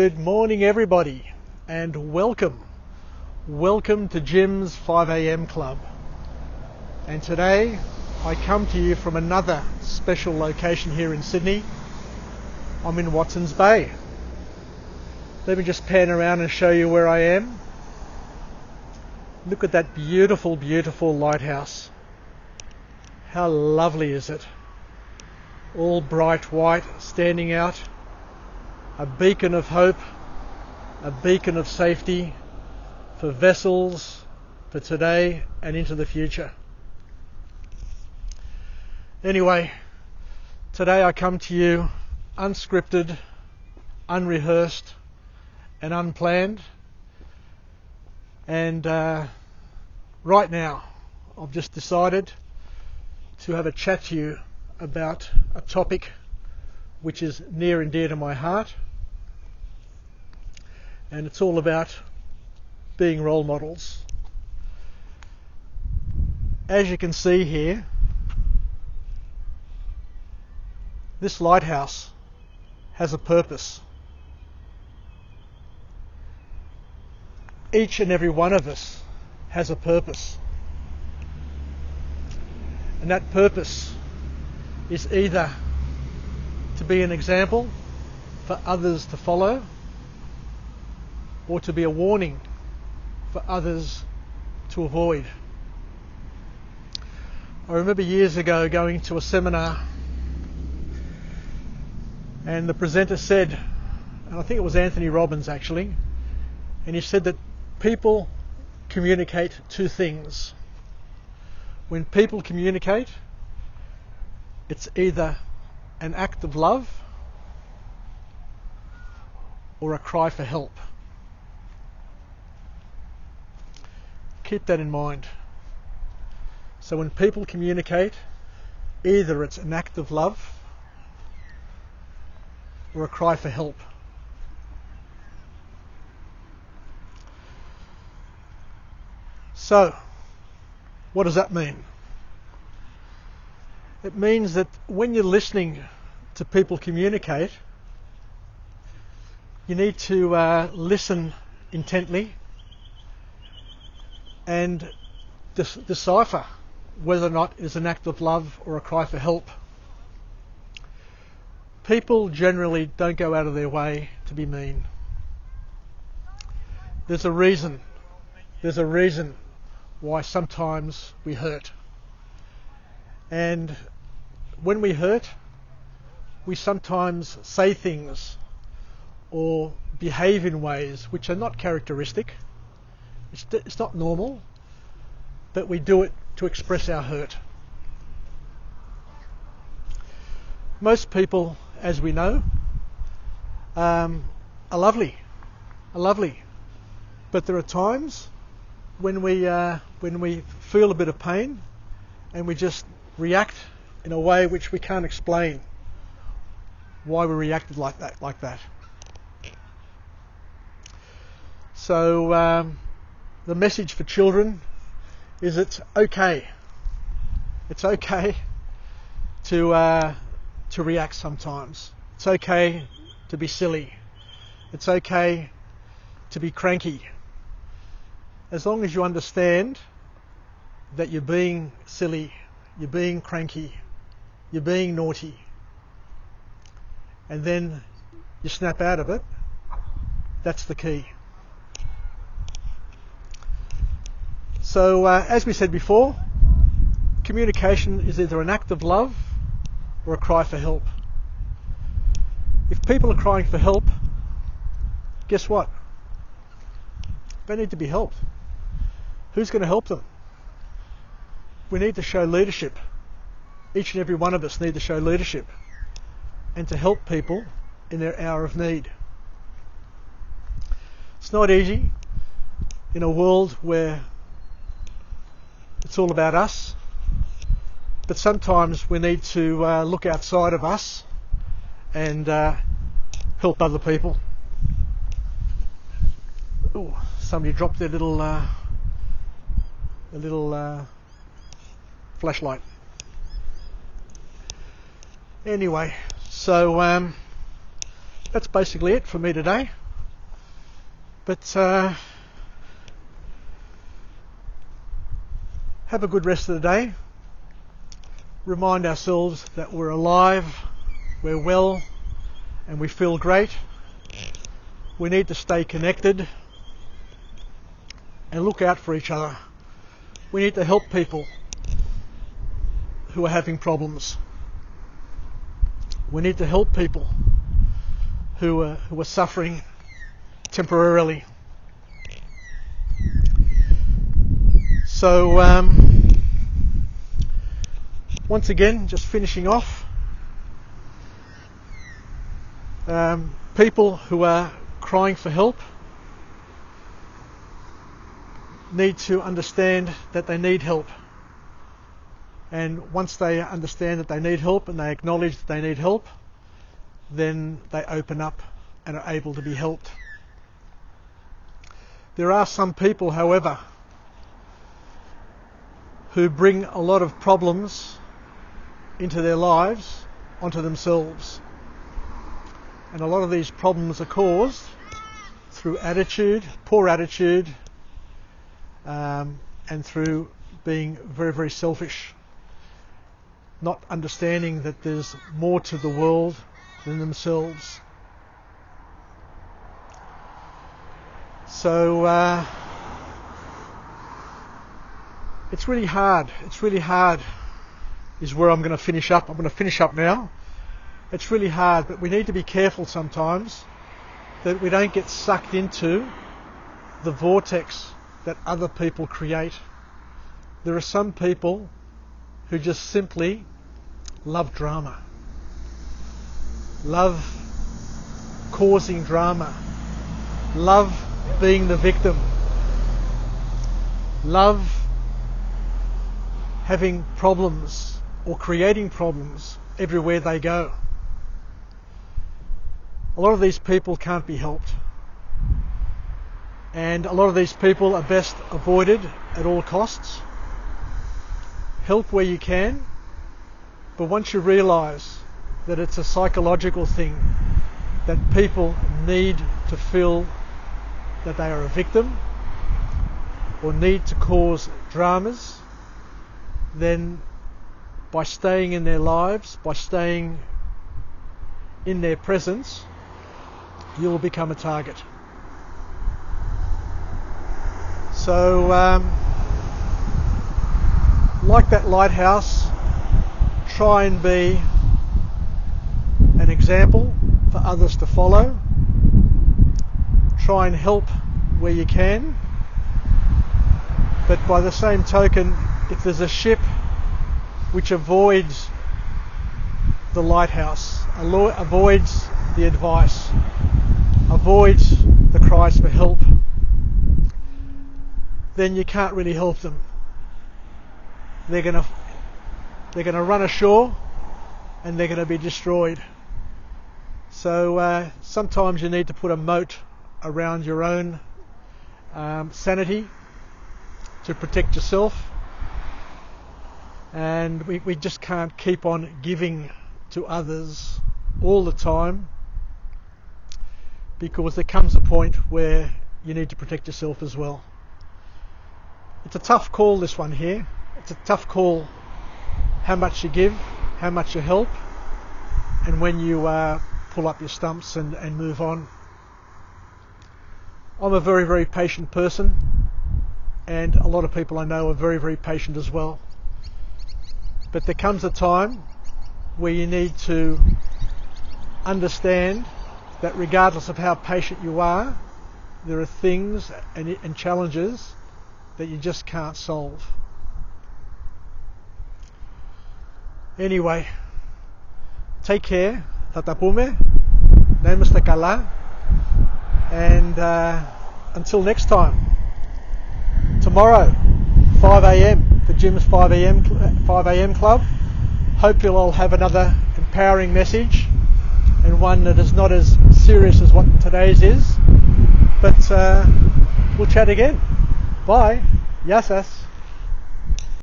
Good morning everybody, and welcome to Jim's 5 a.m. club. And today I come to you from another special location here in Sydney. I'm in Watson's Bay. Let me just pan around and show you where I am. Look at that beautiful lighthouse. How lovely is it? All bright white, standing out. A beacon of hope, a beacon of safety for vessels, for today and into the future. Anyway, today I come to you unscripted, unrehearsed and unplanned. And right now I've just decided to have a chat to you about a topic which is near and dear to my heart. And it's all about being role models. As you can see here, this lighthouse has a purpose. Each and every one of us has a purpose. And that purpose is either to be an example for others to follow, or to be a warning for others to avoid. I remember years ago going to a seminar, and the presenter said, and I think it was Anthony Robbins actually, and he said that people communicate two things. When people communicate, it's either an act of love or a cry for help. Keep that in mind. So when people communicate, either it's an act of love or a cry for help. So, what does that mean? It means that when you're listening to people communicate, you need to listen intently and decipher whether or not it's an act of love or a cry for help. People generally don't go out of their way to be mean. There's a reason why sometimes we hurt. And when we hurt, we sometimes say things or behave in ways which are not characteristic. It's not normal, but we do it to express our hurt. Most people, as we know, are lovely, but there are times when we feel a bit of pain and we just react in a way which we can't explain why we reacted like that. So the message for children is it's okay. It's okay to react sometimes. It's okay to be silly. It's okay to be cranky. As long as you understand that you're being silly, you're being cranky, you're being naughty, and then you snap out of it, that's the key. So, as we said before, communication is either an act of love or a cry for help. If people are crying for help, guess what? They need to be helped. Who's going to help them? We need to show leadership. Each and every one of us need to show leadership and to help people in their hour of need. It's not easy in a world where it's all about us, but sometimes we need to look outside of us and help other people. Ooh, somebody dropped their little flashlight. Anyway, so that's basically it for me today. But have a good rest of the day. Remind ourselves that we're alive, we're well, and we feel great. We need to stay connected and look out for each other. We need to help people who are having problems. We need to help people who are suffering temporarily. So once again, just finishing off, people who are crying for help need to understand that they need help. And once they understand that they need help and they acknowledge that they need help, then they open up and are able to be helped. There are some people, however, who bring a lot of problems into their lives onto themselves. And a lot of these problems are caused through attitude, poor attitude, and through being very, very selfish. Not understanding that there's more to the world than themselves. So it's really hard. It's really hard is where I'm going to finish up. I'm going to finish up now. It's really hard, but we need to be careful sometimes that we don't get sucked into the vortex that other people create. There are some people who just simply love drama, love causing drama, love being the victim, love having problems or creating problems everywhere they go. A lot of these people can't be helped, and a lot of these people are best avoided at all costs. Help where you can, but once you realise that it's a psychological thing, that people need to feel that they are a victim or need to cause dramas, then by staying in their lives, by staying in their presence, you will become a target. So like that lighthouse, try and be an example for others to follow. Try and help where you can. But by the same token, if there's a ship which avoids the lighthouse, avoids the advice, avoids the cries for help, then you can't really help them. They're going to run ashore and they're going to be destroyed. So sometimes you need to put a moat around your own sanity to protect yourself. And we just can't keep on giving to others all the time, because there comes a point where you need to protect yourself as well. It's a tough call, this one here. It's a tough call, how much you give, how much you help, and when you pull up your stumps and move on. I'm a very, very patient person, and a lot of people I know are very, very patient as well. But there comes a time where you need to understand that regardless of how patient you are, there are things and challenges that you just can't solve. Anyway, take care, tatapume, namaste kala, and until next time, tomorrow, 5 a.m, the gym's 5 a.m. club. Hope you'll all have another empowering message, and one that is not as serious as what today's is, but we'll chat again. Bye. Yasas.